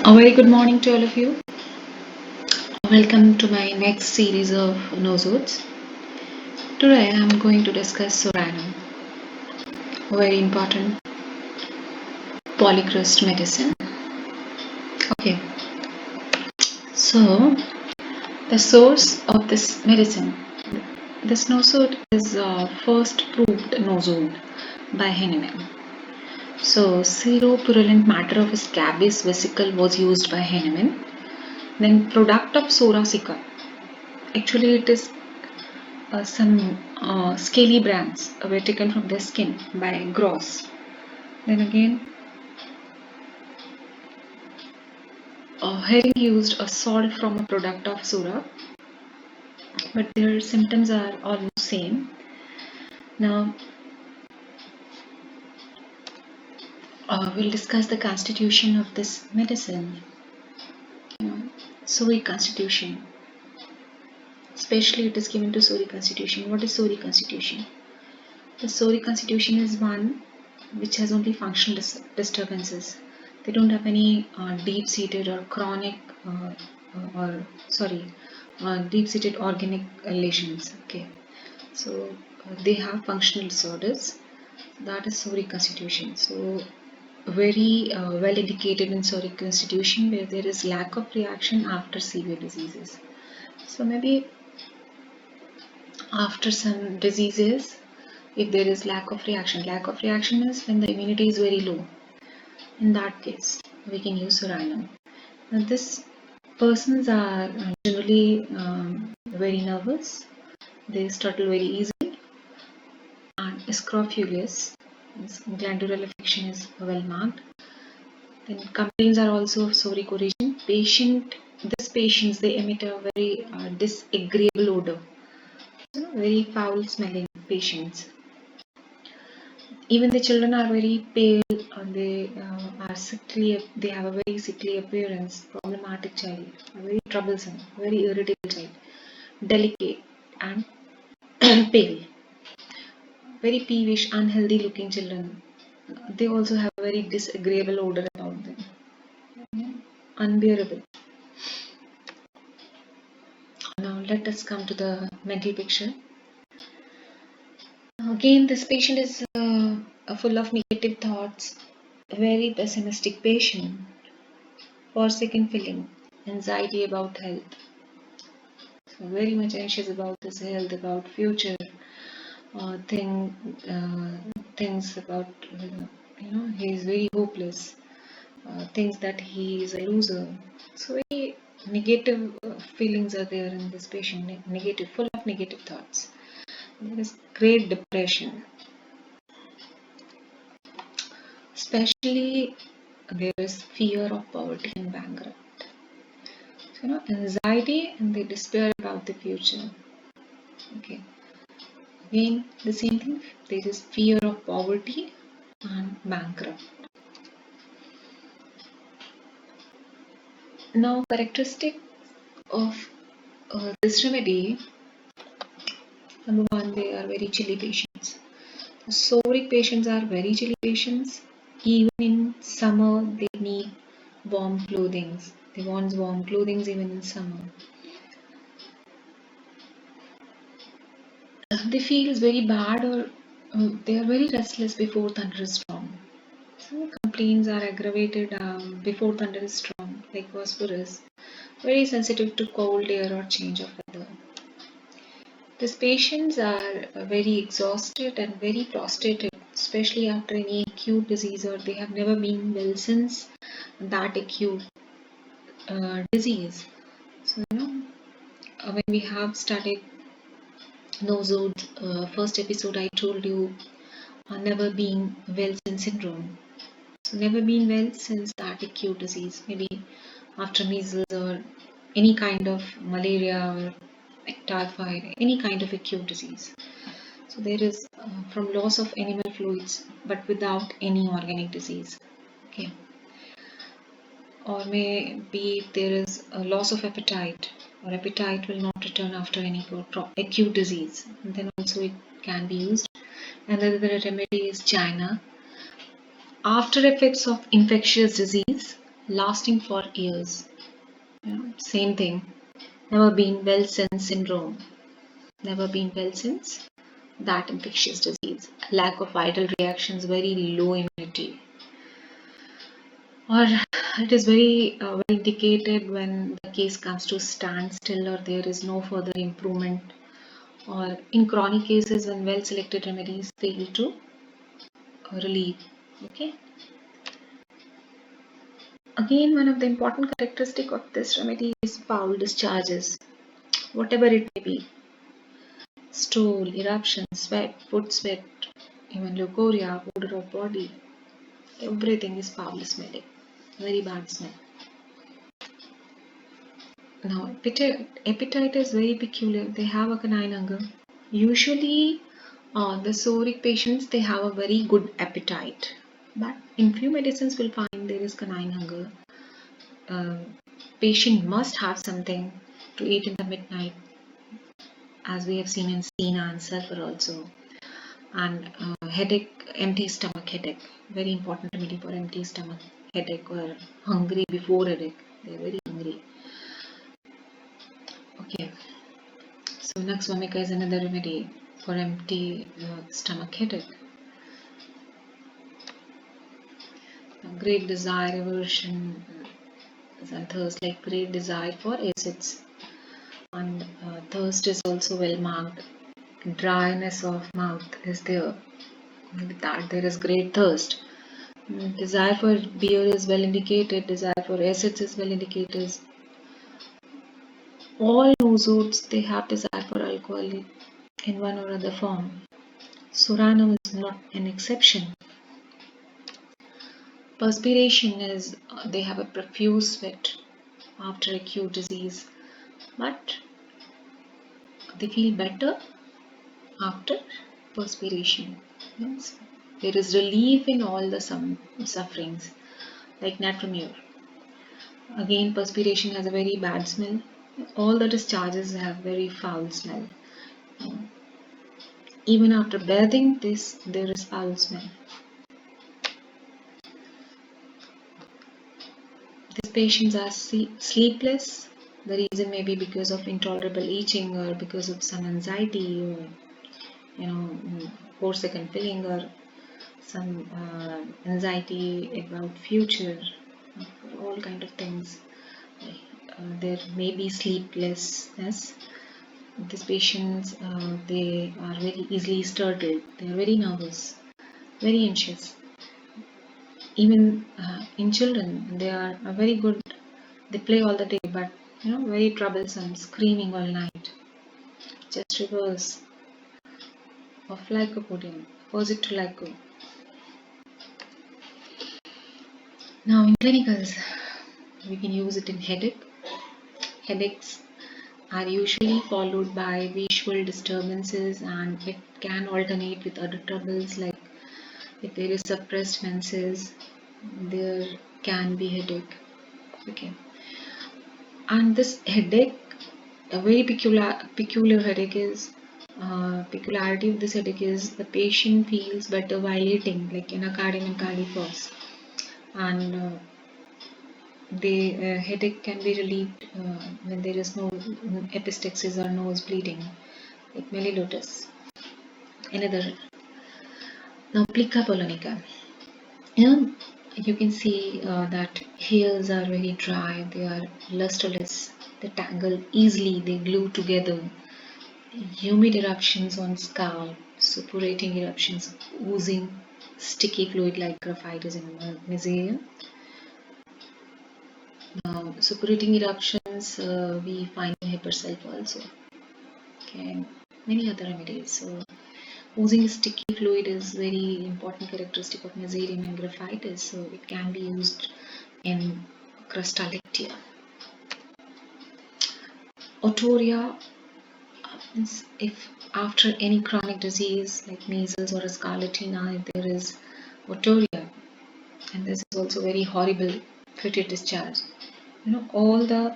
A very good morning to all of you. Welcome to my next series of Nosodes. Today I am going to discuss Soranum, a very important polycrust medicine. Okay, so the source of this medicine. This nosode is first proved nosode by Henneman. So seropurulent matter of scabious vesicle was used by Henneman. Then product of Soracica. Actually it is some scaly brands were taken from their skin by Gross. Then again, Herring used a salt from a product of Sura, but their symptoms are almost same. Now, we'll discuss the constitution of this medicine. Sori constitution. Especially it is given to Sori constitution. What is Sori constitution? The Sori constitution is one which has only functional disturbances. They don't have any deep-seated or chronic deep-seated organic lesions. Okay, so they have functional disorders. That is Sori constitution. So very well indicated in Sori constitution where there is lack of reaction after severe diseases. So maybe after some diseases, if there is lack of reaction is when the immunity is very low. In that case, we can use Soranum. Now, this persons are generally very nervous. They startle very easily and scrofulous. Glandular affection is well marked. Then complaints are also of psoric origin. These patients they emit a very disagreeable odor. Very foul smelling patients. Even the children are very pale and they are sickly. They have a very sickly appearance. Problematic child, very troublesome, very irritable child, delicate and pale. Very peevish, unhealthy looking children. They also have a very disagreeable odor about them. Unbearable. Now let us come to the mental picture. Again, this patient is full of negative thoughts, very pessimistic patient, forsaken feeling, anxiety about health. So very much anxious about his health, about future, things about he is very hopeless, thinks that he is a loser. So very negative feelings are there in this patient, negative, full of negative thoughts. There is great depression. Especially there is fear of poverty and bankrupt. So, anxiety and the despair about the future. Okay. Again, the same thing. There is fear of poverty and bankrupt. Now, characteristic of this remedy. Number one, they are very chilly patients. Psoriatic patients are very chilly patients. Even in summer, they need warm clothing. They want warm clothing even in summer. They feel very bad or they are very restless before thunderstorm. So complaints are aggravated before thunderstorm, like phosphorus. Very sensitive to cold air or change of weather. These patients are very exhausted and very prostrated, especially after any acute disease or they have never been well since that acute disease. So, when we have started Nosodes, first episode I told you never been well since syndrome. So never been well since that acute disease, maybe after measles or any kind of malaria or typhoid, any kind of acute disease. So there is from loss of animal fluids but without any organic disease. Okay. Or maybe there is a loss of appetite or appetite will not return after any acute disease. And then also it can be used. And the other remedy is China. After effects of infectious disease, lasting for years. Same thing. Never been well since syndrome. Never been well since that infectious disease. Lack of vital reactions, very low immunity. Or it is very well indicated when the case comes to standstill or there is no further improvement, or in chronic cases when well selected remedies fail to relieve. Okay. Again, one of the important characteristic of this remedy is foul discharges, whatever it may be. Stool, eruption, sweat, foot sweat, even leukorrhea, odor of body, everything is foul smelling, very bad smell. Now, appetite is very peculiar. They have a canine hunger. Usually, the psoriatic patients, they have a very good appetite. But in few medicines, we'll find there is canine hunger. Patient must have something to eat in the midnight, as we have seen in Sina and sulfur also. And headache, empty stomach headache, very important remedy for empty stomach headache or hungry before headache. They are very hungry. Okay, so Nux vomica is another remedy for empty stomach headache. Great desire, aversion, and thirst, like great desire for acids. And thirst is also well marked. Dryness of mouth is there. With that, there is great thirst. Desire for beer is well indicated. Desire for acids is well indicated. All nosodes, they have desire for alcohol in one or other form. Soranum is not an exception. Perspiration is, they have a profuse sweat after acute disease, but they feel better after perspiration. Yes. There is relief in all the sufferings, like natromure. Again, perspiration has a very bad smell. All the discharges have very foul smell. Even after bathing, there is foul smell. These patients are sleepless. The reason may be because of intolerable itching or because of some anxiety or four-second feeling or some anxiety about future, all kind of things. There may be sleeplessness. These patients, they are very easily startled. They are very nervous, very anxious. Even in children, they are very good. They play all the day, but very troublesome, screaming all night. Just reverse of lycopodium, opposite to lyco. Now in clinicals, we can use it in headache. Headaches are usually followed by visual disturbances, and it can alternate with other troubles, like if there is suppressed menses, there can be headache. Okay. And this headache, a very peculiar headache is, peculiarity of this headache is the patient feels better while eating, like anacardium and cardiopause. And the headache can be relieved when there is no epistaxis or nose bleeding, like mellitus. Another. Now, plica polonica. You can see that hairs are very dry, they are lusterless, they tangle easily, they glue together. Humid eruptions on scalp, suppurating eruptions, oozing sticky fluid like graphite is in mesothelium. Now, suppurating eruptions we find in hyperself also. Okay, many other remedies. So, oozing sticky fluid is very important characteristic of mesothelium and graphitis. So, it can be used in crustalictia. Otorrhea, if after any chronic disease like measles or scarlatina, if there is otorrhea, and this is also very horrible fetid discharge. All the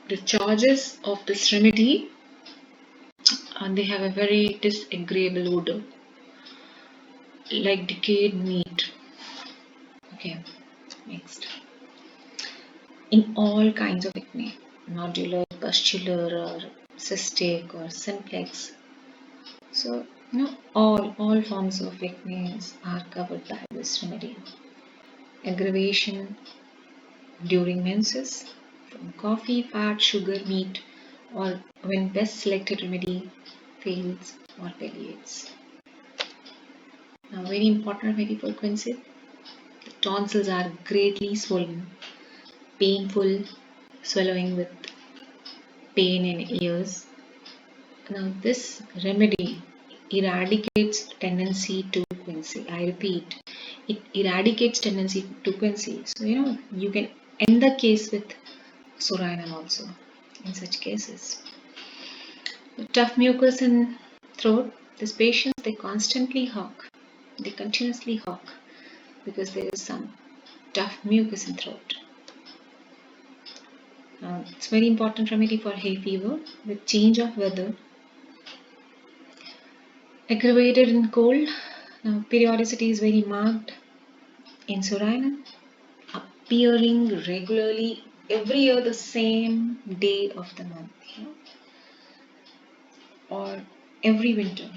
discharges of this remedy, and they have a very disagreeable odor, like decayed meat. Okay, next. in all kinds of acne, nodular, pustular, or cystic, or simplex. So, all forms of acne are covered by this remedy. Aggravation during menses, from coffee, fat, sugar, meat, or when best selected remedy fails or palliates. Now, very important remedy for quinsy. The tonsils are greatly swollen, painful, swallowing with pain in ears. Now, this remedy eradicates tendency to quinsy. I repeat, it eradicates tendency to quinsy. So, you can end the case with Surainam also in such cases. The tough mucus in throat, these patients, they constantly hawk. They continuously hawk because there is some tough mucus in throat. It's very important remedy for hay fever with change of weather. Aggravated in cold. Now, periodicity is very marked in Surainam, appearing regularly every year the same day of the month, or every winter.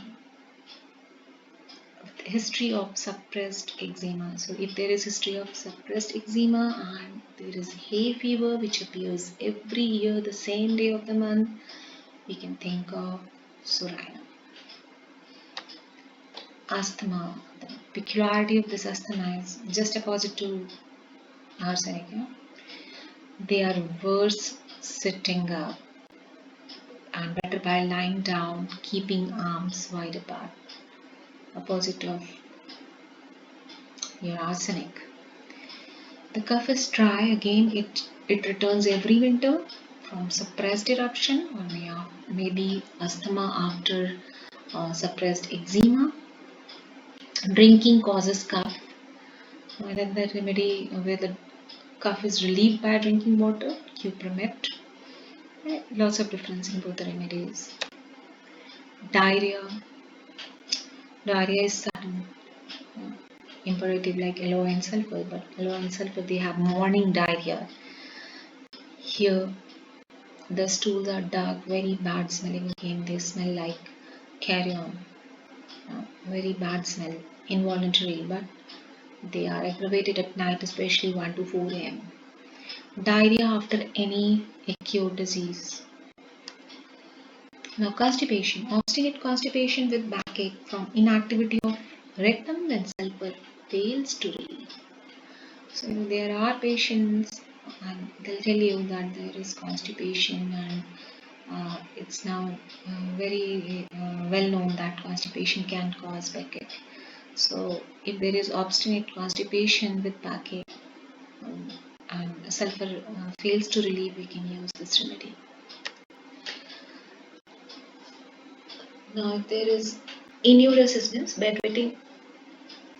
History of suppressed eczema. So, if there is history of suppressed eczema and there is hay fever which appears every year the same day of the month, we can think of Surainam. Asthma. The peculiarity of this asthma is just opposite to arsenic. They are worse sitting up and better by lying down, keeping arms wide apart. Opposite of your arsenic. The cough is dry. Again, it returns every winter from suppressed eruption, or maybe asthma after suppressed eczema. Drinking causes cough. Then the remedy where the cough is relieved by drinking water, cupromet. Lots of difference in both the remedies. Diarrhea. Diarrhea is sudden, imperative like aloe and sulfur, but aloe and sulfur, they have morning diarrhea. Here, the stools are dark, very bad smelling. Again, they smell like carrion. Very bad smell, involuntary, but they are aggravated at night, especially 1 to 4 a.m. Diarrhea after any acute disease. Now, constipation. Obstinate constipation with backache from inactivity of rectum when sulfur fails to relieve. So, there are patients and they'll tell you that there is constipation, and it's now very well known that constipation can cause backache. So, if there is obstinate constipation with backache and sulfur fails to relieve, we can use this remedy. Now, if there is immunoresistance, bedwetting,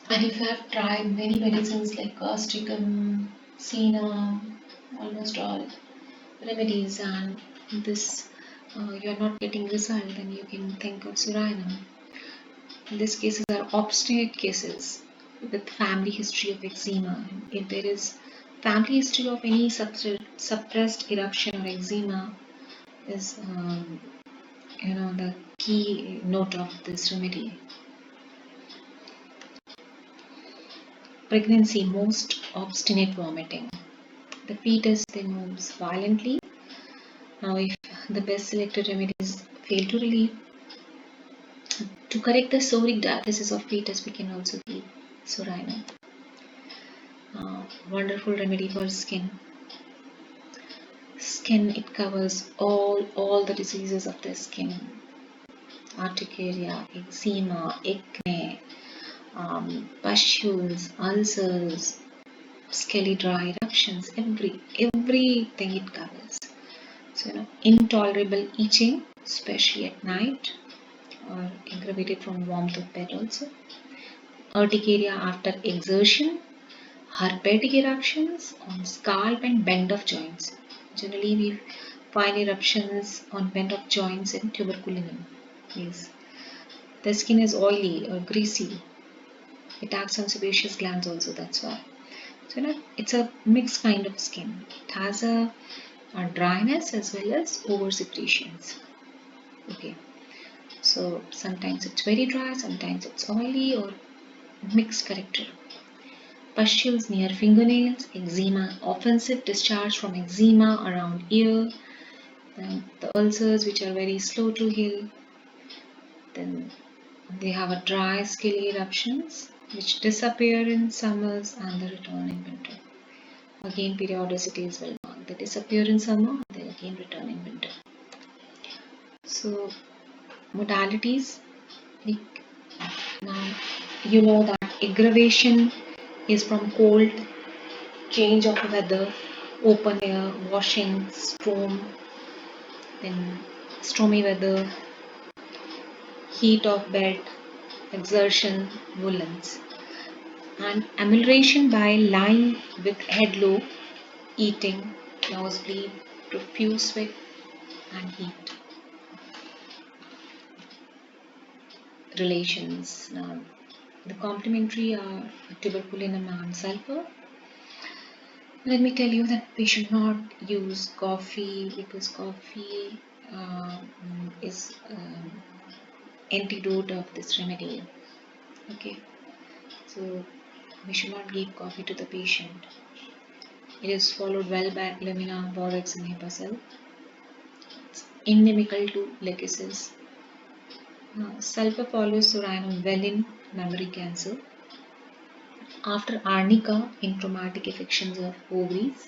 and if you have tried many medicines like causticum, senna, almost all remedies, and this you are not getting result, then you can think of Surainam. These cases are obstinate cases with family history of eczema. If there is family history of any suppressed eruption or eczema, is the key note of this remedy. Pregnancy, most obstinate vomiting. The fetus then moves violently. Now, if the best selected remedies fail to relieve, to correct the soric diathesis of fetus, we can also give Surainam. Wonderful remedy for skin. Skin, it covers all the diseases of the skin. Urticaria, eczema, acne, pustules, ulcers, scaly dry eruptions, everything it covers. So, intolerable itching, especially at night, or aggravated from warmth of bed also. Urticaria after exertion, herpetic eruptions on scalp and bend of joints. Generally, we find eruptions on bend of joints in tuberculinum. Yes. The skin is oily or greasy. It acts on sebaceous glands also, that's why. So it's a mixed kind of skin. It has a dryness as well as over secretions. Okay, so sometimes it's very dry, sometimes it's oily or mixed character. Pustules near fingernails, eczema, offensive discharge from eczema around ear, then the ulcers which are very slow to heal, then they have a dry scaly eruptions which disappear in summers and they return in winter. Again periodicity is well known. They disappear in summer, they again return in winter. So modalities, like now you know that aggravation is from cold, change of weather, open air, washing, storm, then stormy weather, heat of bed, exertion, woolens, and amelioration by lying with head low, eating, nosebleed, profuse sweat, and heat. Relations. Now, the complementary are tuberculinum and sulfur. Let me tell you that we should not use coffee because coffee is antidote of this remedy. Okay, so we should not give coffee to the patient. It is followed well by lamina, borax, and hepacil. It's inimical to legacies. Sulfur follows soranum well in memory cancer. After arnica in traumatic affections of ovaries,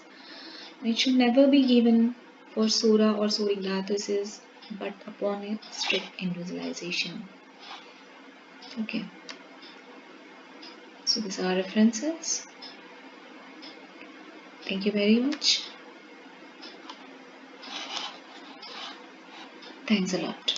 it should never be given for psora or psoric diathesis but upon a strict individualization. Okay, so these are references. Thank you very much. Thanks a lot.